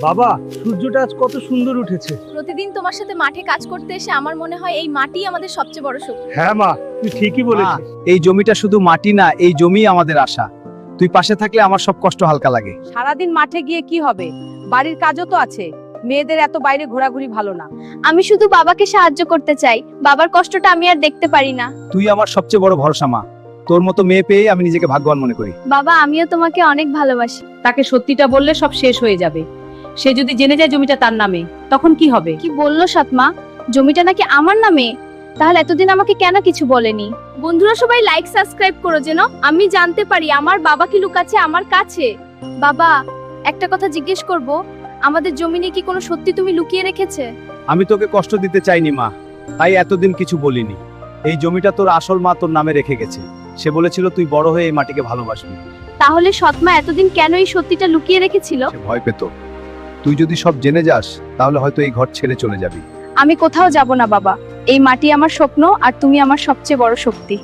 বাবা, সূর্যটা আজ কত সুন্দর উঠেছে। প্রতিদিন তোমার সাথে মাঠে কাজ করতে এসে আমার মনে হয় এই মাটি আমাদের সবচেয়ে বড় শক্তি। হ্যাঁ মা, তুই ঠিকই বলেছিস। এই জমিটা শুধু মাটি না, এই জমি আমাদের আশা। তুই পাশে থাকলে আমার সব কষ্ট হালকা লাগে। সারাদিন মাঠে গিয়ে কি হবে? বাড়ির কাজও তো আছে। মেয়েদের এত বাইরে ঘোরাঘুরি ভালো না। আমি শুধু বাবাকে সাহায্য করতে চাই, বাবার কষ্টটা আমি আর দেখতে পারি না। তুই আমার সবচেয়ে বড় ভরসা মা। তোর মতো মেয়ে পেয়ে আমি নিজেকে ভাগ্যবান মনে করি। বাবা, আমিও তোমাকে অনেক ভালোবাসি। তাকে সত্যিটা বললে সব শেষ হয়ে যাবে। সে যদি জেনে যায় জমিটা তার নামে, তখন কি হবে? কি বললো সৎমা? জমিটা নাকি আমার নামে? তাহলে এতদিন আমাকে কেন কিছু বলেনি? বন্ধুরা সবাই লাইক সাবস্ক্রাইব করো যেন আমি জানতে পারি আমার বাবা কি লুকাচ্ছে আমার কাছে। বাবা, একটা কথা জিজ্ঞেস করব, আমাদের জমি নিয়ে কি কোনো সত্যি তুমি লুকিয়ে রেখেছে? আমি তোকে কষ্ট দিতে চাইনি মা, তাই এতদিন কিছু বলিনি। এই জমিটা তোর আসল মা তোর নামে রেখে গেছে। সে বলেছিল তুই বড় হয়ে এই মাটিকে ভালোবাসবি। তাহলে সৎমা এতদিন কেন এই সত্যিটা লুকিয়ে রেখেছিল? সে ভয় পেত তুই যদি সব জেনে যাস তাহলে হয়তো এই ঘর ছেড়ে চলে যাবি। আমি কোথাও যাব না বাবা। এই মাটি আমার স্বপ্ন আর তুমি আমার সবচেয়ে বড় শক্তি।